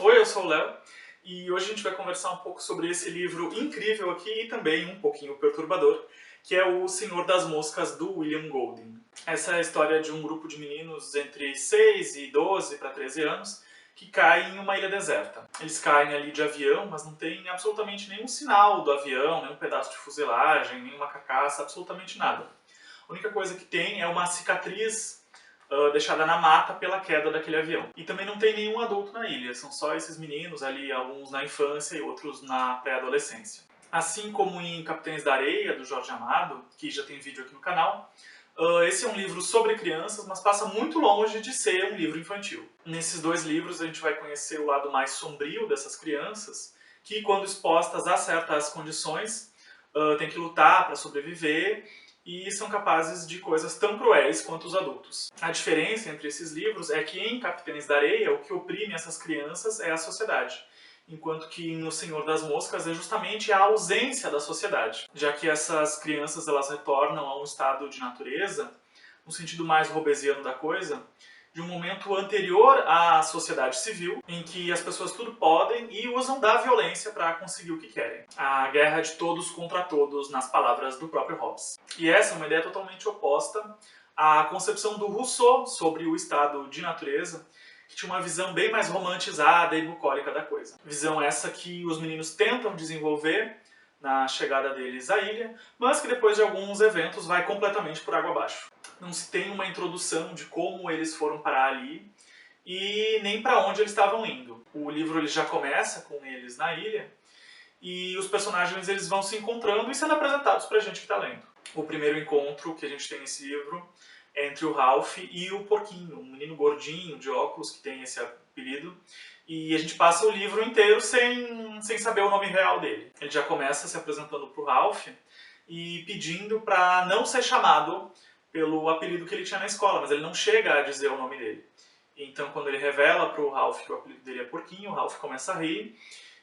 Oi, eu sou o Léo e hoje a gente vai conversar um pouco sobre esse livro incrível aqui e também um pouquinho perturbador, que é O Senhor das Moscas, do William Golding. Essa é a história de um grupo de meninos entre 6 e 12 para 13 anos que caem em uma ilha deserta. Eles caem ali de avião, mas não tem absolutamente nenhum sinal do avião, nenhum pedaço de fuselagem, nenhuma carcaça, absolutamente nada. A única coisa que tem é uma cicatriz deixada na mata pela queda daquele avião. E também não tem nenhum adulto na ilha, são só esses meninos ali, alguns na infância e outros na pré-adolescência. Assim como em Capitães da Areia, do Jorge Amado, que já tem vídeo aqui no canal, esse é um livro sobre crianças, mas passa muito longe de ser um livro infantil. Nesses dois livros a gente vai conhecer o lado mais sombrio dessas crianças, que quando expostas a certas condições, têm que lutar para sobreviver, e são capazes de coisas tão cruéis quanto os adultos. A diferença entre esses livros é que em Capitães da Areia o que oprime essas crianças é a sociedade, enquanto que no Senhor das Moscas é justamente a ausência da sociedade, já que essas crianças elas retornam a um estado de natureza, no sentido mais hobbesiano da coisa, de um momento anterior à sociedade civil, em que as pessoas tudo podem e usam da violência para conseguir o que querem. A guerra de todos contra todos, nas palavras do próprio Hobbes. E essa é uma ideia totalmente oposta à concepção do Rousseau sobre o estado de natureza, que tinha uma visão bem mais romantizada e bucólica da coisa. Visão essa que os meninos tentam desenvolver na chegada deles à ilha, mas que depois de alguns eventos vai completamente por água abaixo. Não se tem uma introdução de como eles foram parar ali e nem para onde eles estavam indo. O livro ele já começa com eles na ilha e os personagens eles vão se encontrando e sendo apresentados pra gente que está lendo. O primeiro encontro que a gente tem nesse livro é entre o Ralph e o Porquinho, um menino gordinho de óculos que tem esse apelido, e a gente passa o livro inteiro sem saber o nome real dele. Ele já começa se apresentando pro Ralph e pedindo para não ser chamado pelo apelido que ele tinha na escola, mas ele não chega a dizer o nome dele. Então quando ele revela pro Ralph que o apelido dele é Porquinho, o Ralph começa a rir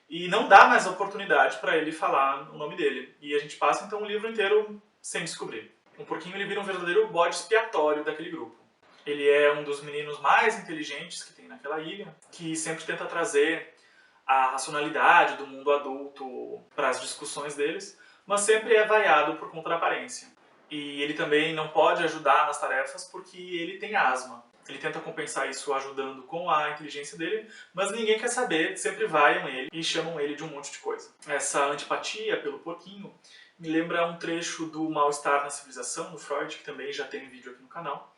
e não dá mais oportunidade para ele falar o nome dele. E a gente passa então o livro inteiro sem descobrir. O Porquinho ele vira um verdadeiro bode expiatório daquele grupo. Ele é um dos meninos mais inteligentes que tem naquela ilha, que sempre tenta trazer a racionalidade do mundo adulto para as discussões deles, mas sempre é vaiado por conta da aparência. E ele também não pode ajudar nas tarefas porque ele tem asma. Ele tenta compensar isso ajudando com a inteligência dele, mas ninguém quer saber, sempre vaiam ele e chamam ele de um monte de coisa. Essa antipatia pelo Porquinho me lembra um trecho do Mal-Estar na Civilização, do Freud, que também já tem vídeo aqui no canal,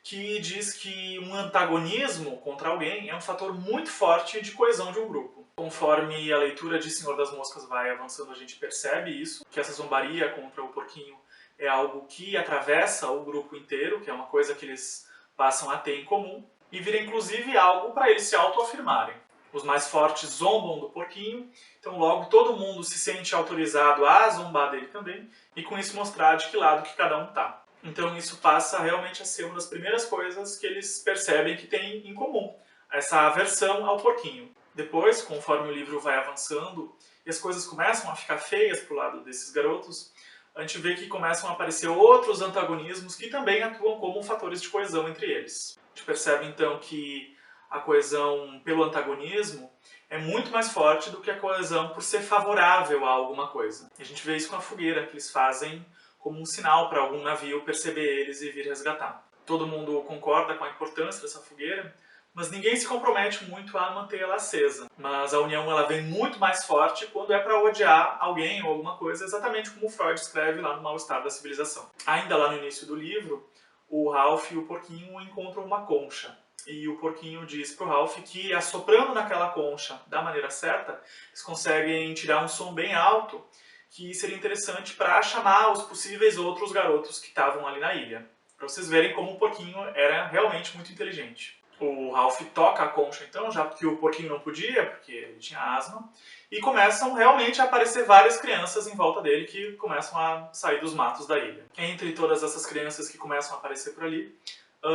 que diz que um antagonismo contra alguém é um fator muito forte de coesão de um grupo. Conforme a leitura de Senhor das Moscas vai avançando, a gente percebe isso, que essa zombaria contra o Porquinho é algo que atravessa o grupo inteiro, que é uma coisa que eles passam a ter em comum, e vira inclusive algo para eles se autoafirmarem. Os mais fortes zombam do Porquinho, então logo todo mundo se sente autorizado a zombar dele também, e com isso mostrar de que lado que cada um tá. Então isso passa realmente a ser uma das primeiras coisas que eles percebem que tem em comum, essa aversão ao Porquinho. Depois, conforme o livro vai avançando e as coisas começam a ficar feias pro lado desses garotos, a gente vê que começam a aparecer outros antagonismos que também atuam como fatores de coesão entre eles. A gente percebe então que a coesão pelo antagonismo é muito mais forte do que a coesão por ser favorável a alguma coisa. E a gente vê isso com a fogueira, que eles fazem como um sinal para algum navio perceber eles e vir resgatar. Todo mundo concorda com a importância dessa fogueira, mas ninguém se compromete muito a manter ela acesa. Mas a união ela vem muito mais forte quando é para odiar alguém ou alguma coisa, exatamente como Freud escreve lá no Mal-Estar da Civilização. Ainda lá no início do livro, o Ralph e o Porquinho encontram uma concha. E o Porquinho diz pro Ralph que assoprando naquela concha da maneira certa, eles conseguem tirar um som bem alto, que seria interessante para chamar os possíveis outros garotos que estavam ali na ilha. Para vocês verem como o Porquinho era realmente muito inteligente. O Ralph toca a concha então, já que o Porquinho não podia, porque ele tinha asma, e começam realmente a aparecer várias crianças em volta dele que começam a sair dos matos da ilha. Entre todas essas crianças que começam a aparecer por ali,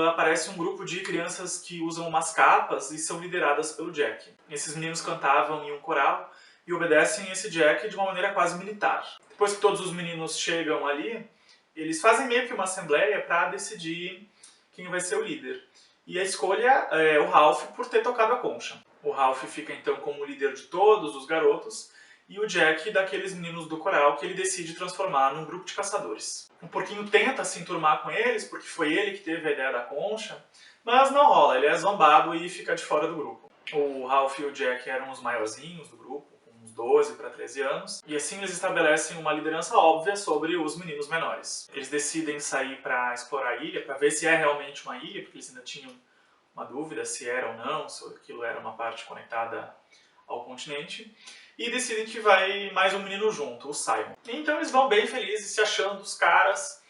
aparece um grupo de crianças que usam umas capas e são lideradas pelo Jack. Esses meninos cantavam em um coral e obedecem esse Jack de uma maneira quase militar. Depois que todos os meninos chegam ali, eles fazem meio que uma assembleia para decidir quem vai ser o líder. E a escolha é o Ralph por ter tocado a concha. O Ralph fica então como líder de todos os garotos, e o Jack daqueles meninos do coral que ele decide transformar num grupo de caçadores. O porquinho tenta se enturmar com eles, porque foi ele que teve a ideia da concha, mas não rola, ele é zombado e fica de fora do grupo. O Ralph e o Jack eram os maiorzinhos do grupo, com uns 12 para 13 anos, e assim eles estabelecem uma liderança óbvia sobre os meninos menores. Eles decidem sair para explorar a ilha, para ver se é realmente uma ilha, porque eles ainda tinham uma dúvida se era ou não, se aquilo era uma parte conectada ao continente, e decidem que vai mais um menino junto, o Simon. Então eles vão bem felizes, se achando os caras,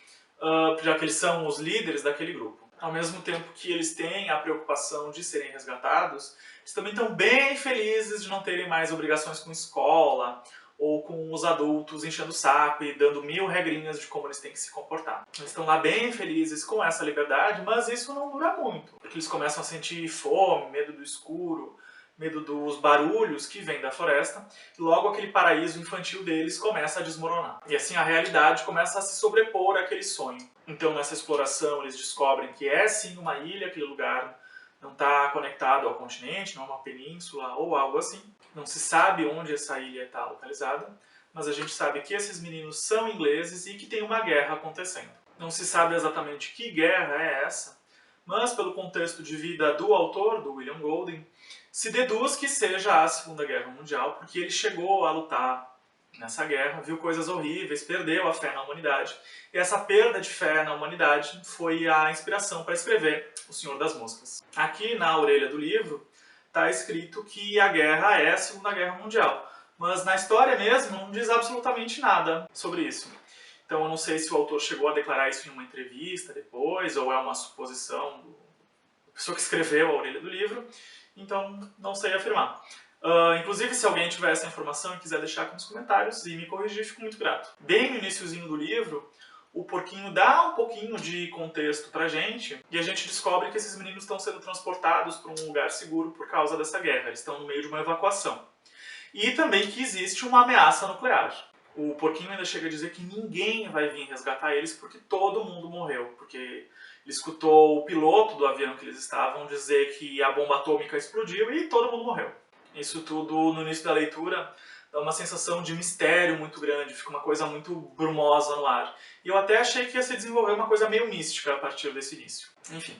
já que eles são os líderes daquele grupo. Ao mesmo tempo que eles têm a preocupação de serem resgatados, eles também estão bem felizes de não terem mais obrigações com escola, ou com os adultos enchendo o saco e dando 1000 regrinhas de como eles têm que se comportar. Eles estão lá bem felizes com essa liberdade, mas isso não dura muito, porque eles começam a sentir fome, medo do escuro, medo dos barulhos que vêm da floresta, e logo aquele paraíso infantil deles começa a desmoronar. E assim a realidade começa a se sobrepor àquele sonho. Então nessa exploração eles descobrem que é sim uma ilha, aquele lugar não está conectado ao continente, não é uma península ou algo assim. Não se sabe onde essa ilha está localizada, mas a gente sabe que esses meninos são ingleses e que tem uma guerra acontecendo. Não se sabe exatamente que guerra é essa, mas pelo contexto de vida do autor, do William Golding, se deduz que seja a Segunda Guerra Mundial, porque ele chegou a lutar nessa guerra, viu coisas horríveis, perdeu a fé na humanidade, e essa perda de fé na humanidade foi a inspiração para escrever O Senhor das Moscas. Aqui na orelha do livro está escrito que a guerra é a Segunda Guerra Mundial, mas na história mesmo não diz absolutamente nada sobre isso. Então eu não sei se o autor chegou a declarar isso em uma entrevista depois, ou é uma suposição da pessoa que escreveu a orelha do livro, então não sei afirmar. Inclusive, se alguém tiver essa informação e quiser deixar aqui nos comentários e me corrigir, fico muito grato. Bem no iniciozinho do livro, o porquinho dá um pouquinho de contexto pra gente, e a gente descobre que esses meninos estão sendo transportados para um lugar seguro por causa dessa guerra. Eles estão no meio de uma evacuação. E também que existe uma ameaça nuclear. O porquinho ainda chega a dizer que ninguém vai vir resgatar eles porque todo mundo morreu. Porque ele escutou o piloto do avião que eles estavam dizer que a bomba atômica explodiu e todo mundo morreu. Isso tudo, no início da leitura, dá uma sensação de mistério muito grande, fica uma coisa muito brumosa no ar. E eu até achei que ia se desenvolver uma coisa meio mística a partir desse início. Enfim,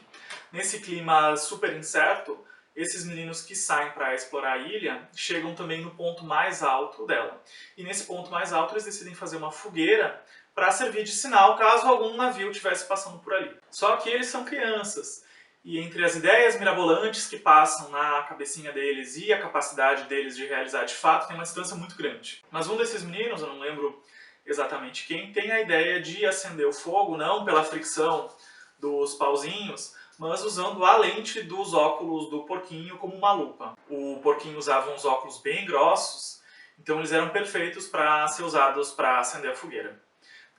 nesse clima super incerto, esses meninos que saem para explorar a ilha chegam também no ponto mais alto dela. E nesse ponto mais alto eles decidem fazer uma fogueira para servir de sinal caso algum navio estivesse passando por ali. Só que eles são crianças, e entre as ideias mirabolantes que passam na cabecinha deles e a capacidade deles de realizar de fato, tem uma distância muito grande. Mas um desses meninos, eu não lembro exatamente quem, tem a ideia de acender o fogo, não pela fricção dos pauzinhos, mas usando a lente dos óculos do porquinho como uma lupa. O porquinho usava uns óculos bem grossos, então eles eram perfeitos para ser usados para acender a fogueira.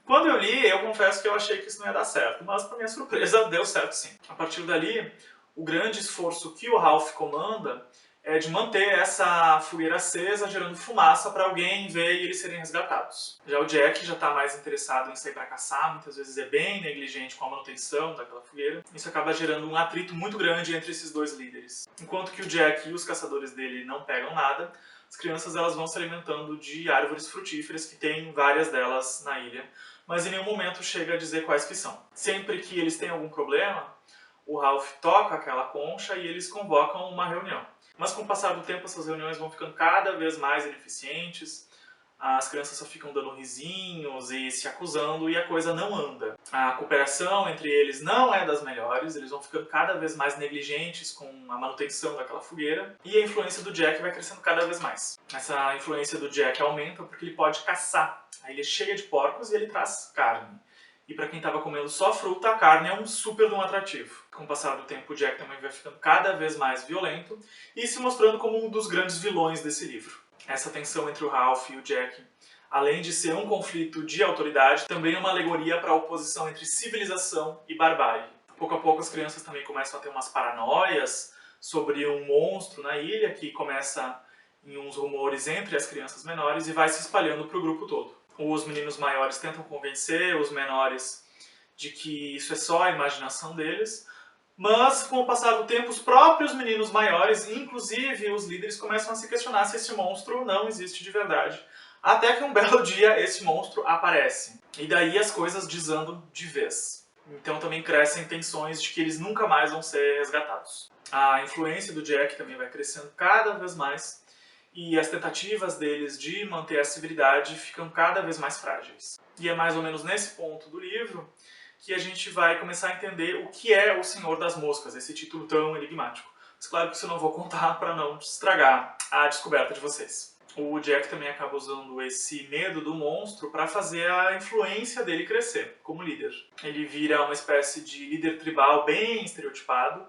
Quando eu li, eu confesso que eu achei que isso não ia dar certo, mas para minha surpresa deu certo sim. A partir dali, o grande esforço que o Ralph comanda é de manter essa fogueira acesa, gerando fumaça para alguém ver e eles serem resgatados. Já o Jack já está mais interessado em sair para caçar, muitas vezes é bem negligente com a manutenção daquela fogueira. Isso acaba gerando um atrito muito grande entre esses dois líderes. Enquanto que o Jack e os caçadores dele não pegam nada, as crianças elas vão se alimentando de árvores frutíferas, que tem várias delas na ilha, mas em nenhum momento chega a dizer quais que são. Sempre que eles têm algum problema, o Ralph toca aquela concha e eles convocam uma reunião. Mas com o passar do tempo essas reuniões vão ficando cada vez mais ineficientes, as crianças só ficam dando risinhos e se acusando e a coisa não anda. A cooperação entre eles não é das melhores, eles vão ficando cada vez mais negligentes com a manutenção daquela fogueira e a influência do Jack vai crescendo cada vez mais. Essa influência do Jack aumenta porque ele pode caçar. A ilha é cheia de porcos e ele traz carne. E para quem estava comendo só fruta, a carne é um super de um atrativo. Com o passar do tempo, o Jack também vai ficando cada vez mais violento e se mostrando como um dos grandes vilões desse livro. Essa tensão entre o Ralph e o Jack, além de ser um conflito de autoridade, também é uma alegoria para a oposição entre civilização e barbárie. Pouco a pouco as crianças também começam a ter umas paranoias sobre um monstro na ilha, que começa em uns rumores entre as crianças menores e vai se espalhando para o grupo todo. Os meninos maiores tentam convencer os menores de que isso é só a imaginação deles, Mas, com o passar do tempo, os próprios meninos maiores, inclusive os líderes, começam a se questionar se esse monstro não existe de verdade. Até que um belo dia esse monstro aparece. E daí as coisas desandam de vez. Então também crescem tensões de que eles nunca mais vão ser resgatados. A influência do Jack também vai crescendo cada vez mais. E as tentativas deles de manter a civilidade ficam cada vez mais frágeis. E é mais ou menos nesse ponto do livro que a gente vai começar a entender o que é o Senhor das Moscas, esse título tão enigmático. Mas claro que isso eu não vou contar para não estragar a descoberta de vocês. O Jack também acaba usando esse medo do monstro para fazer a influência dele crescer como líder. Ele vira uma espécie de líder tribal bem estereotipado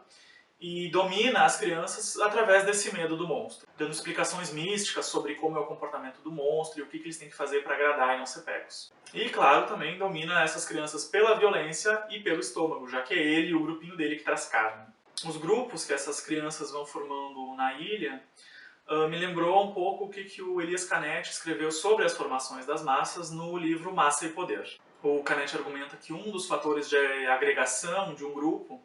e domina as crianças através desse medo do monstro, dando explicações místicas sobre como é o comportamento do monstro e o que eles têm que fazer para agradar e não ser pegos. E, claro, também domina essas crianças pela violência e pelo estômago, já que é ele e o grupinho dele que traz carne. Os grupos que essas crianças vão formando na ilha me lembrou um pouco o que o Elias Canetti escreveu sobre as formações das massas no livro Massa e Poder. O Canetti argumenta que um dos fatores de agregação de um grupo,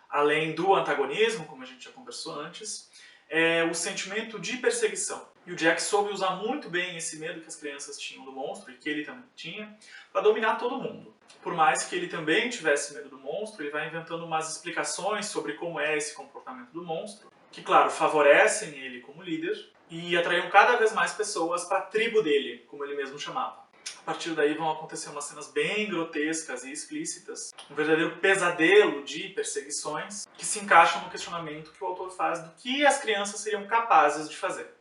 além do antagonismo, como a gente já conversou antes, é o sentimento de perseguição. E o Jack soube usar muito bem esse medo que as crianças tinham do monstro, e que ele também tinha, para dominar todo mundo. Por mais que ele também tivesse medo do monstro, ele vai inventando umas explicações sobre como é esse comportamento do monstro, que, claro, favorecem ele como líder, e atraíam cada vez mais pessoas para a tribo dele, como ele mesmo chamava. A partir daí vão acontecer umas cenas bem grotescas e explícitas, um verdadeiro pesadelo de perseguições que se encaixam no questionamento que o autor faz do que as crianças seriam capazes de fazer.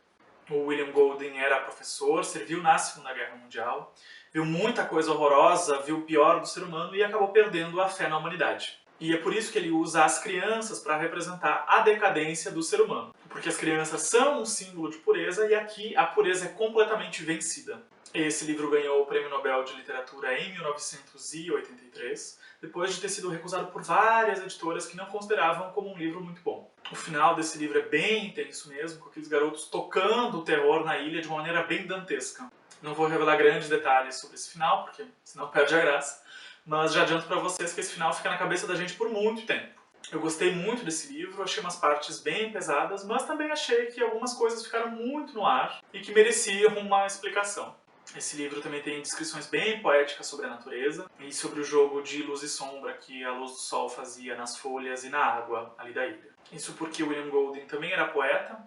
O William Golding era professor, serviu na Segunda Guerra Mundial, viu muita coisa horrorosa, viu o pior do ser humano e acabou perdendo a fé na humanidade. E é por isso que ele usa as crianças para representar a decadência do ser humano. Porque as crianças são um símbolo de pureza e aqui a pureza é completamente vencida. Esse livro ganhou o Prêmio Nobel de Literatura em 1983, depois de ter sido recusado por várias editoras que não consideravam como um livro muito bom. O final desse livro é bem intenso mesmo, com aqueles garotos tocando o terror na ilha de uma maneira bem dantesca. Não vou revelar grandes detalhes sobre esse final, porque senão perde a graça, mas já adianto para vocês que esse final fica na cabeça da gente por muito tempo. Eu gostei muito desse livro, achei umas partes bem pesadas, mas também achei que algumas coisas ficaram muito no ar e que mereciam uma explicação. Esse livro também tem descrições bem poéticas sobre a natureza e sobre o jogo de luz e sombra que a luz do sol fazia nas folhas e na água ali da ilha. Isso porque William Golding também era poeta,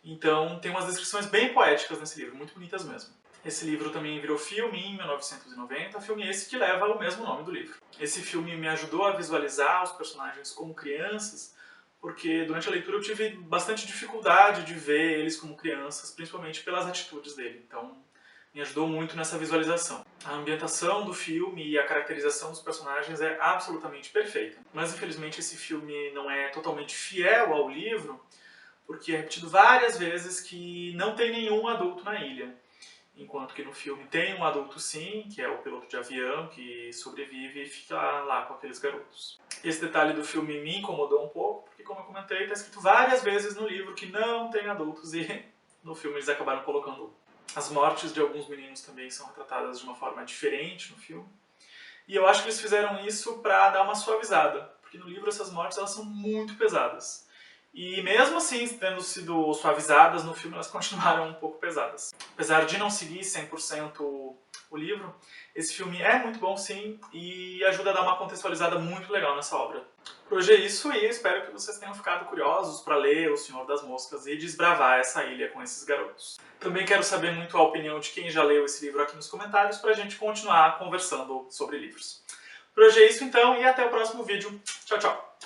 então tem umas descrições bem poéticas nesse livro, muito bonitas mesmo. Esse livro também virou filme em 1990, filme esse que leva o mesmo nome do livro. Esse filme me ajudou a visualizar os personagens como crianças, porque durante a leitura eu tive bastante dificuldade de ver eles como crianças, principalmente pelas atitudes dele, então me ajudou muito nessa visualização. A ambientação do filme e a caracterização dos personagens é absolutamente perfeita. Mas infelizmente esse filme não é totalmente fiel ao livro, porque é repetido várias vezes que não tem nenhum adulto na ilha. Enquanto que no filme tem um adulto sim, que é o piloto de avião, que sobrevive e fica lá com aqueles garotos. Esse detalhe do filme me incomodou um pouco, porque como eu comentei, está escrito várias vezes no livro que não tem adultos e no filme eles acabaram colocando. As mortes de alguns meninos também são retratadas de uma forma diferente no filme. E eu acho que eles fizeram isso para dar uma suavizada, porque no livro essas mortes elas são muito pesadas. E mesmo assim, tendo sido suavizadas, no filme elas continuaram um pouco pesadas. Apesar de não seguir 100% o livro, esse filme é muito bom sim e ajuda a dar uma contextualizada muito legal nessa obra. Por hoje é isso e espero que vocês tenham ficado curiosos para ler O Senhor das Moscas e desbravar essa ilha com esses garotos. Também quero saber muito a opinião de quem já leu esse livro aqui nos comentários para a gente continuar conversando sobre livros. Por hoje é isso então e até o próximo vídeo. Tchau, tchau!